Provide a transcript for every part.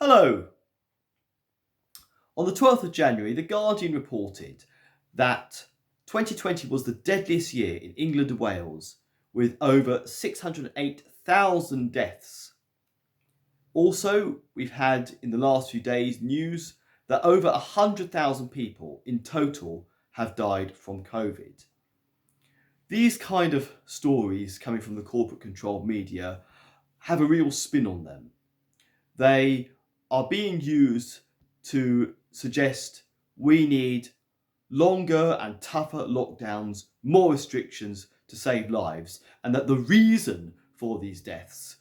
Hello. On the 12th of January, The Guardian reported that 2020 was the deadliest year in England and Wales, with over 608,000 deaths. Also, we've had in the last few days news that over 100,000 people in total have died from COVID. These kind of stories coming from the corporate controlled media have a real spin on them. They are being used to suggest we need longer and tougher lockdowns, more restrictions to save lives, and that the reason for these deaths,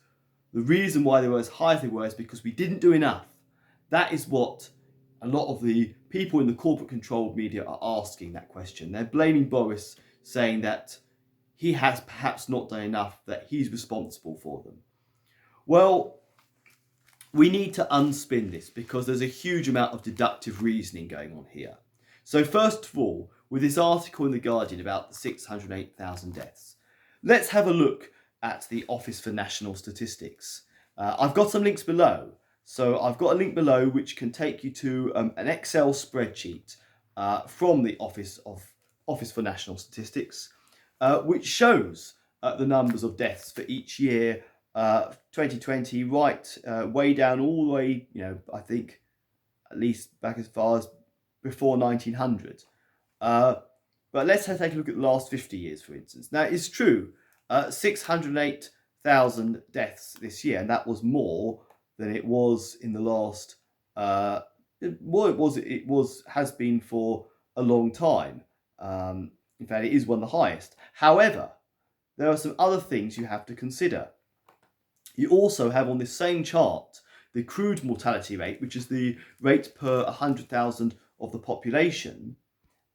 the reason why they were as high as they were, is because we didn't do enough. That is what a lot of the people in the corporate controlled media are asking that question. They're blaming Boris, saying that he has perhaps not done enough, that he's responsible for them. Well, we need to unspin this because there's a huge amount of deductive reasoning going on here. So first of all, with this article in The Guardian about the 608,000 deaths, let's have a look at the Office for National Statistics. I've got some links below. So I've got a link below which can take you to an Excel spreadsheet from the Office for National Statistics, which shows the numbers of deaths for each year, 2020, right, way down all the way, I think at least back as far as before 1900. But let's take a look at the last 50 years, for instance. Now, it's true, 608,000 deaths this year, and that was more than it was in the last, has been for a long time. In fact, it is one of the highest. However, there are some other things you have to consider. You also have on this same chart the crude mortality rate, which is the rate per 100,000 of the population,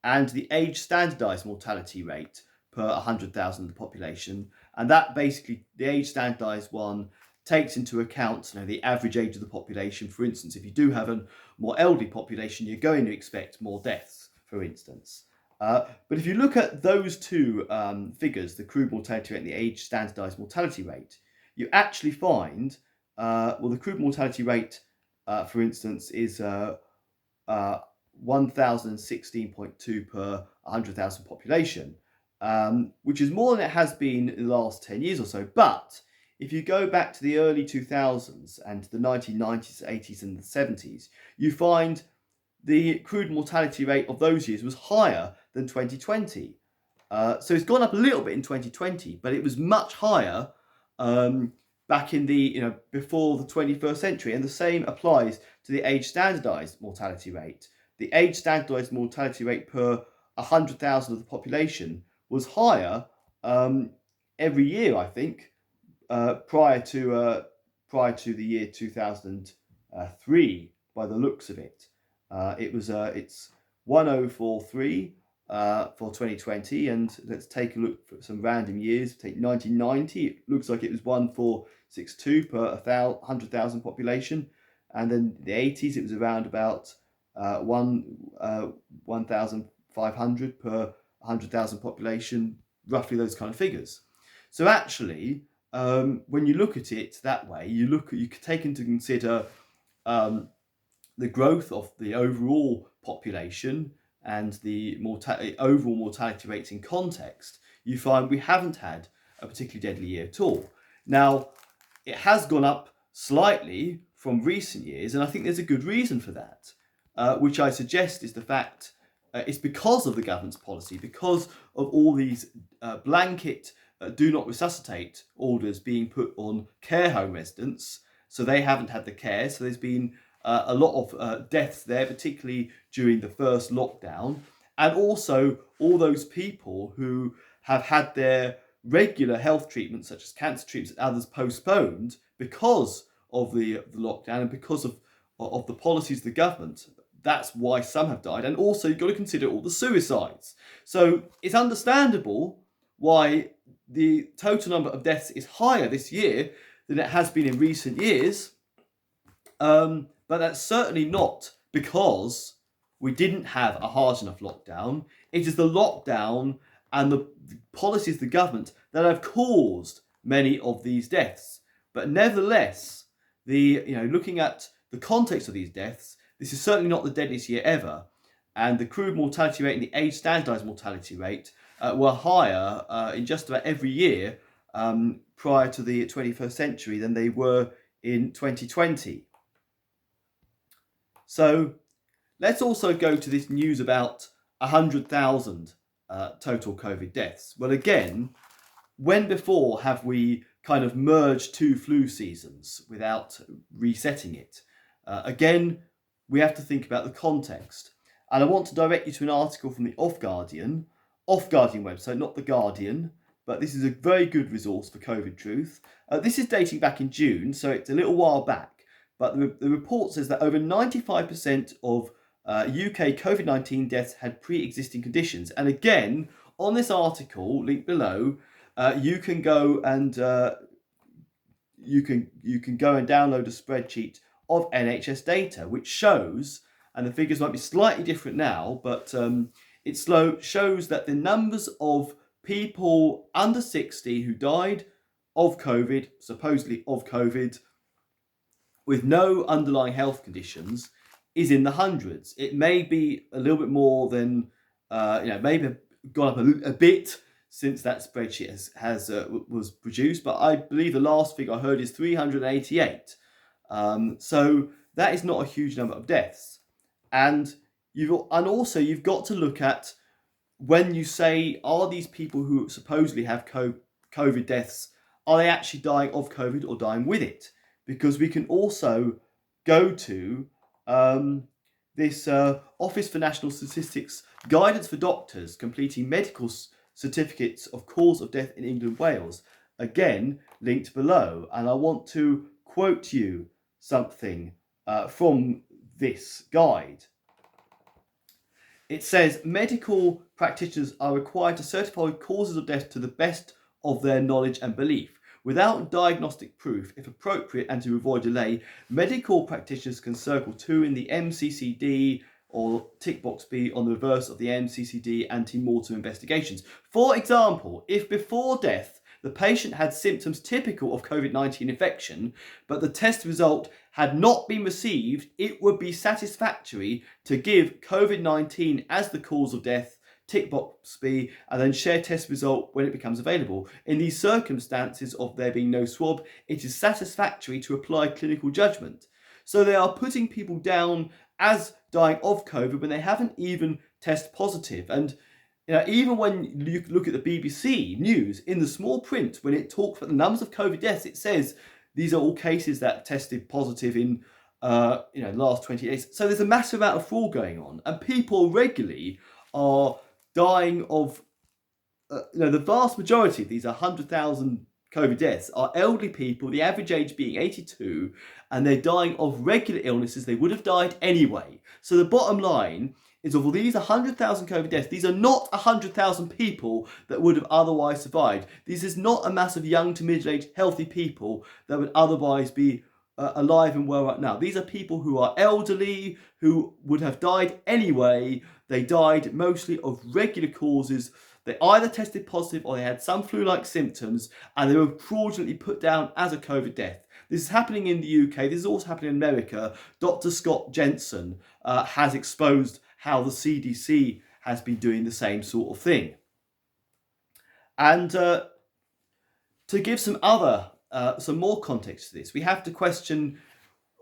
and the age standardised mortality rate per 100,000 of the population. And that basically, the age standardised one takes into account the average age of the population. For instance, if you do have a more elderly population, you're going to expect more deaths, for instance. But if you look at those two figures, the crude mortality rate and the age standardised mortality rate, you actually find, the crude mortality rate, for instance, is 1,016.2 per 100,000 population, which is more than it has been in the last 10 years or so. But if you go back to the early 2000s and the 1990s, 80s and the 70s, you find the crude mortality rate of those years was higher than 2020. So it's gone up a little bit in 2020, but it was much higher back in the, before the 21st century. And the same applies to the age standardised mortality rate. The age standardised mortality rate per 100,000 of the population was higher every year, I think, prior to the year 2003, by the looks of it. It's 1043 for 2020, and let's take a look at some random years. Take 1990, it looks like it was 1462 per 100,000 population, and then the 80s it was around about 1,500 per 100,000 population, roughly those kind of figures. So actually, when you look at it that way, you can take into consider the growth of the overall population and the overall mortality rates in context, you find we haven't had a particularly deadly year at all. Now, it has gone up slightly from recent years, and I think there's a good reason for that, which I suggest is the fact it's because of the government's policy, because of all these blanket do not resuscitate orders being put on care home residents, so they haven't had the care, so there's been a lot of deaths there, particularly during the first lockdown, and also all those people who have had their regular health treatments, such as cancer treatments and others, postponed because of the lockdown and because of the policies of the government. That's why some have died. And also you've got to consider all the suicides. So it's understandable why the total number of deaths is higher this year than it has been in recent years. But that's certainly not because we didn't have a hard enough lockdown. It is the lockdown and the policies of the government that have caused many of these deaths. But nevertheless, looking at the context of these deaths, this is certainly not the deadliest year ever, and the crude mortality rate and the age standardised mortality rate were higher in just about every year prior to the 21st century than they were in 2020. So let's also go to this news about 100,000 total COVID deaths. Well, again, when before have we kind of merged two flu seasons without resetting it? Again, we have to think about the context. And I want to direct you to an article from the Off Guardian website, not The Guardian, but this is a very good resource for COVID truth. This is dating back in June, so it's a little while back, but the report says that over 95% of UK COVID-19 deaths had pre-existing conditions. And again, on this article, linked below, you can go and you can go and download a spreadsheet of NHS data, which shows, and the figures might be slightly different now, but it shows that the numbers of people under 60 who died of COVID, supposedly of COVID, with no underlying health conditions, is in the hundreds. It may be a little bit more than, maybe gone up a bit since that spreadsheet was produced, but I believe the last figure I heard is 388. So that is not a huge number of deaths. And also you've got to look at, when you say, are these people who supposedly have COVID deaths, are they actually dying of COVID or dying with it? Because we can also go to this Office for National Statistics guidance for doctors completing medical certificates of cause of death in England and Wales, again linked below. And I want to quote you something from this guide. It says, medical practitioners are required to certify causes of death to the best of their knowledge and belief. Without diagnostic proof, if appropriate and to avoid delay, medical practitioners can circle 2 in the MCCD or tick box B on the reverse of the MCCD ante-mortem investigations. For example, if before death the patient had symptoms typical of COVID-19 infection, but the test result had not been received, it would be satisfactory to give COVID-19 as the cause of death, tick box B, and then share test result when it becomes available. In these circumstances of there being no swab, it is satisfactory to apply clinical judgment. So they are putting people down as dying of COVID when they haven't even tested positive. And even when you look at the BBC News, in the small print, when it talks about the numbers of COVID deaths, it says these are all cases that tested positive in the last 20 days. So there's a massive amount of fraud going on, and people regularly are dying of, the vast majority of these 100,000 COVID deaths are elderly people, the average age being 82, and they're dying of regular illnesses they would have died anyway. So the bottom line is, of all these 100,000 COVID deaths, these are not 100,000 people that would have otherwise survived. This is not a mass of young to middle-aged healthy people that would otherwise be alive and well right now. These are people who are elderly, who would have died anyway. They died mostly of regular causes. They either tested positive or they had some flu-like symptoms, and they were fraudulently put down as a COVID death. This is happening in the UK. This is also happening in America. Dr. Scott Jensen has exposed how the CDC has been doing the same sort of thing. And to give some more context to this, we have to question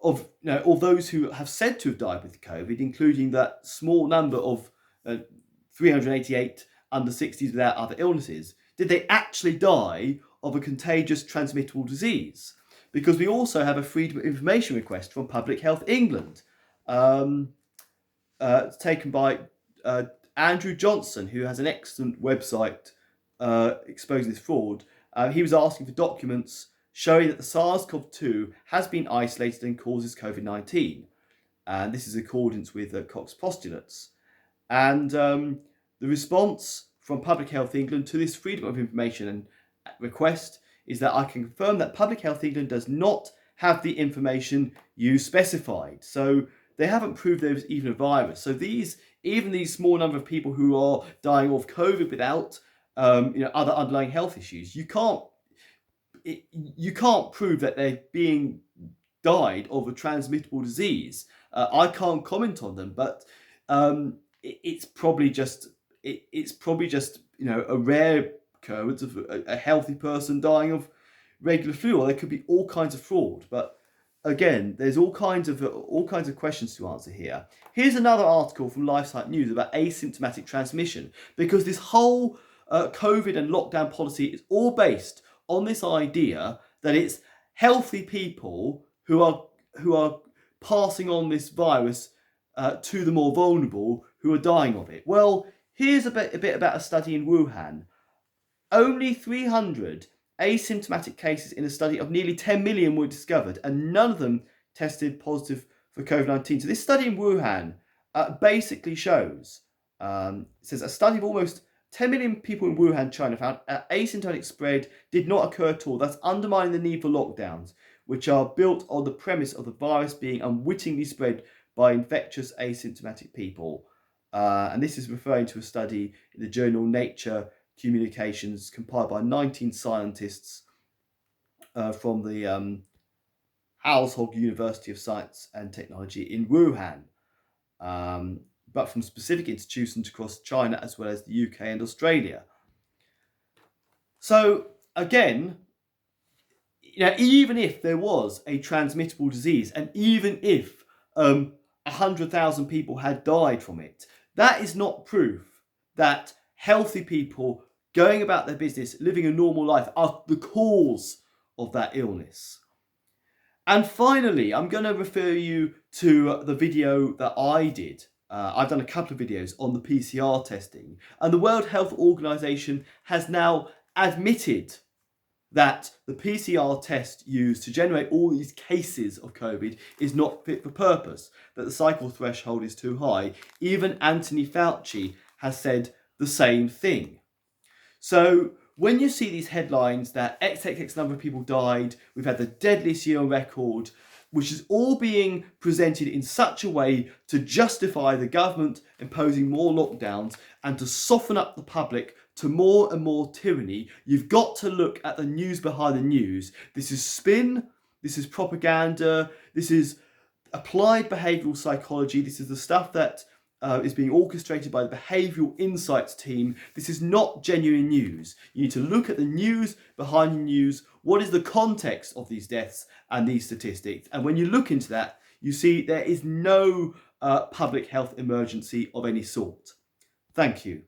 of those who have said to have died with COVID, including that small number of 388 under 60s without other illnesses. Did they actually die of a contagious transmittable disease? Because we also have a Freedom of Information request from Public Health England, taken by Andrew Johnson, who has an excellent website exposing this fraud. He was asking for documents showing that the SARS-CoV-2 has been isolated and causes COVID-19. And this is in accordance with Koch's postulates. And the response from Public Health England to this Freedom of Information request is that I can confirm that Public Health England does not have the information you specified. So they haven't proved there was even a virus. So even these small number of people who are dying of COVID without other underlying health issues, you can't prove that they're being died of a transmittable disease. I can't comment on them, but it's probably just a rare occurrence of a healthy person dying of regular flu, or there could be all kinds of fraud. But again, there's all kinds of questions to answer here. Here's another article from LifeSite News about asymptomatic transmission, because this whole COVID and lockdown policy is all based on this idea that it's healthy people who are passing on this virus to the more vulnerable who are dying of it. Well, here's a bit about a study in Wuhan. Only 300 asymptomatic cases in a study of nearly 10 million were discovered, and none of them tested positive for COVID-19. So this study in Wuhan basically shows, it says a study of almost 10 million people in Wuhan, China, found asymptomatic spread did not occur at all, thus undermining the need for lockdowns, which are built on the premise of the virus being unwittingly spread by infectious asymptomatic people. And this is referring to a study in the journal Nature Communications compiled by 19 scientists from the Household University of Science and Technology in Wuhan, but from specific institutions across China as well as the UK and Australia. So again, even if there was a transmittable disease, and even if 100,000 people had died from it, that is not proof that healthy people going about their business, living a normal life, are the cause of that illness. And finally, I'm going to refer you to the video that I did. I've done a couple of videos on the PCR testing, and the World Health Organization has now admitted that the PCR test used to generate all these cases of COVID is not fit for purpose, that the cycle threshold is too high. Even Anthony Fauci has said the same thing. So when you see these headlines that XXX number of people died, we've had the deadliest year on record, which is all being presented in such a way to justify the government imposing more lockdowns and to soften up the public to more and more tyranny, you've got to look at the news behind the news. This is spin, this is propaganda, this is applied behavioural psychology, this is the stuff that is being orchestrated by the behavioural insights team. This is not genuine news. You need to look at the news behind the news. What is the context of these deaths and these statistics? And when you look into that, you see there is no public health emergency of any sort. Thank you.